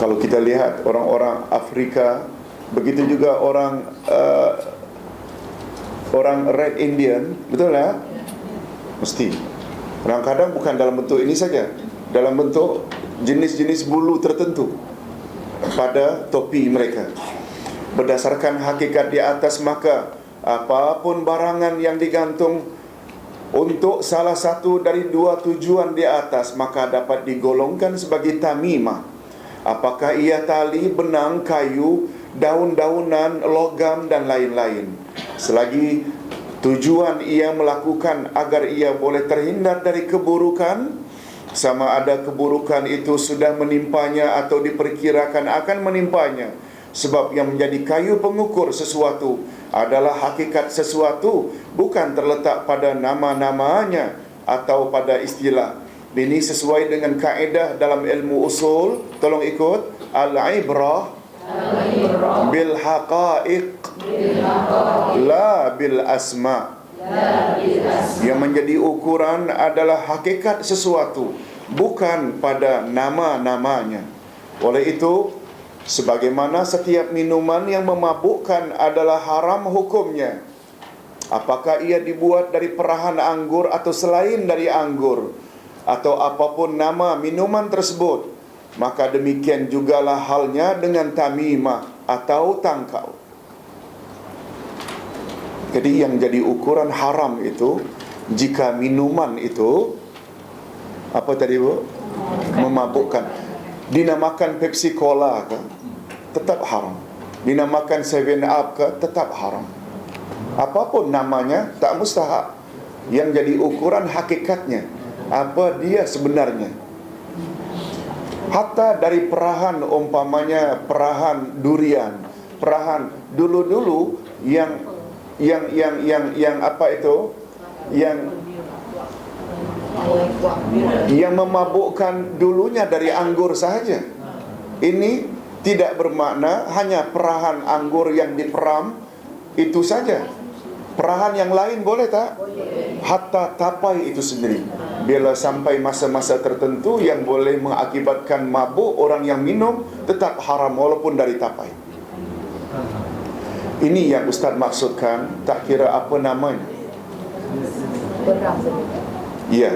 Kalau kita lihat orang-orang Afrika, begitu juga orang Red Indian, betul ya? Mesti. Kadang-kadang bukan dalam bentuk ini saja, dalam bentuk jenis-jenis bulu tertentu pada topi mereka. Berdasarkan hakikat di atas, maka apapun barangan yang digantung untuk salah satu dari dua tujuan di atas, maka dapat digolongkan sebagai tamimah. Apakah ia tali, benang, kayu, daun-daunan, logam dan lain-lain, selagi tujuan ia melakukan agar ia boleh terhindar dari keburukan, sama ada keburukan itu sudah menimpanya atau diperkirakan akan menimpanya. Sebab yang menjadi kayu pengukur sesuatu adalah hakikat sesuatu, bukan terletak pada nama-namanya atau pada istilah. Ini sesuai dengan kaedah dalam ilmu usul. Tolong ikut. Al-ibrah bil haqaiq la bil asma. Yang menjadi ukuran adalah hakikat sesuatu, bukan pada nama-namanya. Oleh itu, sebagaimana setiap minuman yang memabukkan adalah haram hukumnya, apakah ia dibuat dari perahan anggur atau selain dari anggur, atau apapun nama minuman tersebut, maka demikian jugalah halnya dengan tamimah atau tangkau. Jadi yang jadi ukuran haram itu, jika minuman itu apa tadi Bu? Memabukkan. Dinamakan Pepsi Cola ke, tetap haram. Dinamakan 7up ke, tetap haram. Apapun namanya, tak mustahab. Yang jadi ukuran hakikatnya, apa dia sebenarnya. Hatta dari perahan, umpamanya perahan durian, perahan dulu-dulu yang apa itu, yang memabukkan dulunya dari anggur sahaja. Ini tidak bermakna hanya perahan anggur yang diperam itu saja. Perahan yang lain boleh tak? Hatta tapai itu sendiri, bila sampai masa-masa tertentu yang boleh mengakibatkan mabuk orang yang minum, tetap haram walaupun dari tapai. Ini yang Ustaz maksudkan, tak kira apa namanya. Ya.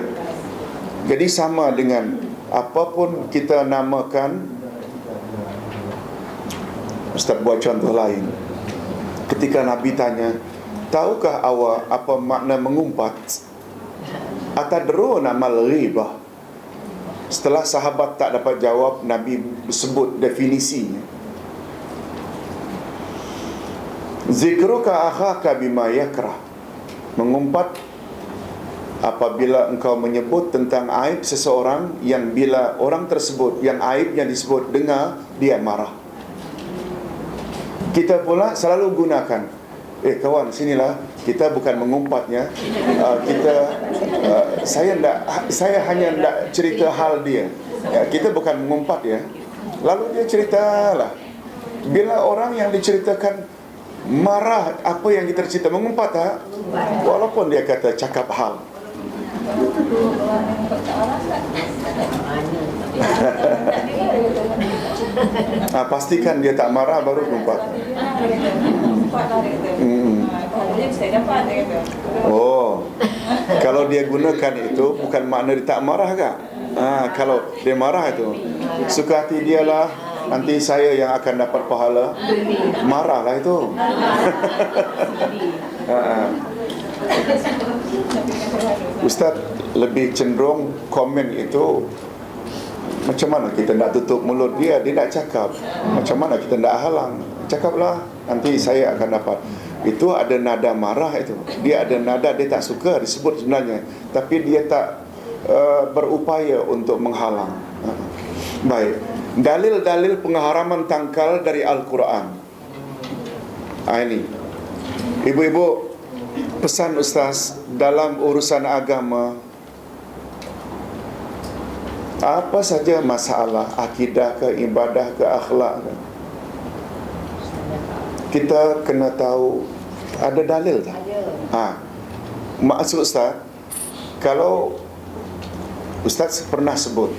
Jadi sama dengan apapun kita namakan. Ustaz buat contoh lain. Ketika Nabi tanya, tahukah awak apa makna mengumpat? Atadruna mal ghibah? Setelah sahabat tak dapat jawab, Nabi sebut definisinya. Zikruka akhaka bima yakrah. Mengumpat apabila engkau menyebut tentang aib seseorang yang bila orang tersebut yang aibnya disebut dengar, dia marah. Kita pula selalu gunakan, kawan sinilah, kita bukan mengumpatnya, saya hanya hendak cerita hal dia, kita bukan mengumpat ya. Lalu dia ceritalah. Bila orang yang diceritakan marah, apa yang kita cerita, mengumpat tak? Walaupun dia kata cakap hal. Pastikan dia tak marah baru mengumpat. Oh, kalau dia gunakan itu bukan makna dia tak marah kah? Kalau dia marah itu, suka hati dia lah, nanti saya yang akan dapat pahala. Marahlah itu. Ustaz lebih cenderung komen itu, macam mana kita nak tutup mulut dia, dia nak cakap, macam mana kita nak halang, cakaplah, nanti saya akan dapat. Itu ada nada marah itu, dia ada nada dia tak suka disebut sebenarnya, tapi dia tak berupaya untuk menghalang. Baik, dalil-dalil pengharaman tangkal dari Al-Quran. Ini ibu-ibu, pesan Ustaz dalam urusan agama, apa saja masalah akidah ke, ibadah ke, akhlak ke, kita kena tahu ada dalil tak? Maksud Ustaz, kalau Ustaz pernah sebut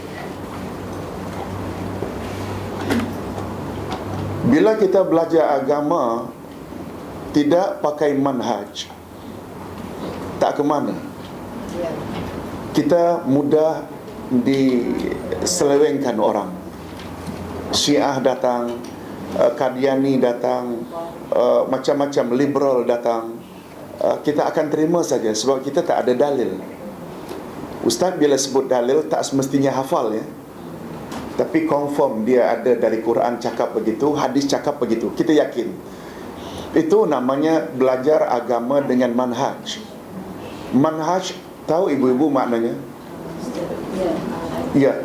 Bila kita belajar agama tidak pakai manhaj, tak ke mana. Kita mudah diselewengkan orang. Syiah datang, Qadiani datang, macam-macam liberal datang. Kita akan terima saja sebab kita tak ada dalil. Ustaz bila sebut dalil tak semestinya hafal ya. Tapi confirm dia ada dari Quran cakap begitu, hadis cakap begitu. Kita yakin. Itu namanya belajar agama dengan manhaj. Manhaj, tahu ibu-ibu maknanya? Ya.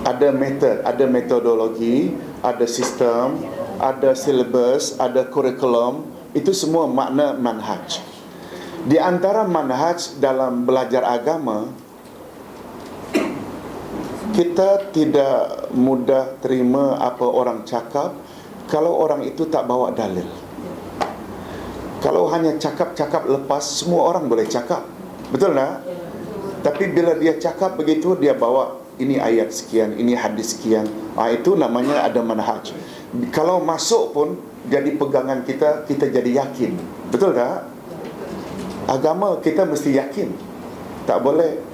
Ada metod, ada metodologi, ada sistem, ada silabus, ada kurikulum. Itu semua makna manhaj. Di antara manhaj dalam belajar agama, kita tidak mudah terima apa orang cakap kalau orang itu tak bawa dalil. Kalau hanya cakap-cakap lepas, semua orang boleh cakap. Betul tak? Tapi bila dia cakap begitu, dia bawa ini ayat sekian, ini hadis sekian. Itu namanya ada manhaj. Kalau masuk pun jadi pegangan kita, kita jadi yakin. Betul tak? Agama kita mesti yakin. Tak boleh.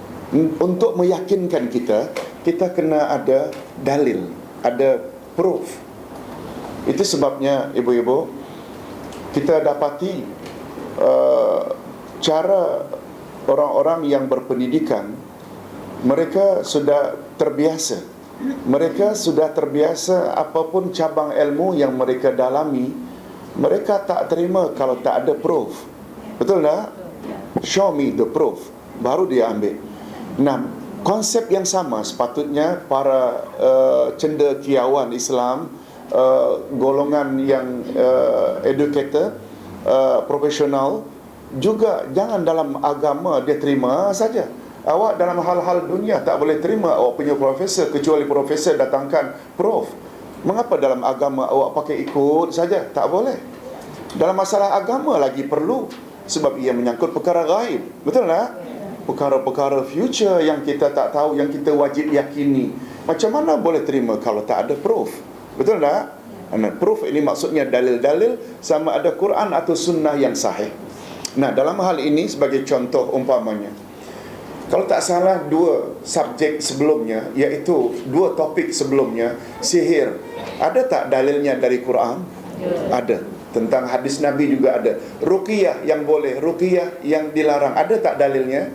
Untuk meyakinkan kita, kita kena ada dalil, ada proof. Itu sebabnya ibu-ibu, kita dapati cara orang-orang yang berpendidikan, mereka sudah terbiasa. Mereka sudah terbiasa apapun cabang ilmu yang mereka dalami, mereka tak terima kalau tak ada proof. Betul tak? Show me the proof, baru dia ambil. Nah, konsep yang sama sepatutnya para cendekiawan Islam, golongan yang educated, profesional juga jangan dalam agama dia terima saja. Awak dalam hal-hal dunia tak boleh terima awak punya profesor kecuali profesor datangkan prof. Mengapa dalam agama awak pakai ikut saja? Tak boleh. Dalam masalah agama lagi perlu, sebab ia menyangkut perkara gaib. Betul tak? Perkara-perkara future yang kita tak tahu, yang kita wajib yakini. Macam mana boleh terima kalau tak ada proof? Betul tak? Proof ini maksudnya dalil-dalil sama ada Quran atau sunnah yang sahih. Nah, dalam hal ini sebagai contoh umpamanya, kalau tak salah dua subjek sebelumnya, iaitu dua topik sebelumnya, sihir, ada tak dalilnya dari Quran? Ada. Tentang hadis Nabi juga ada. Ruqyah yang boleh, ruqyah yang dilarang, ada tak dalilnya?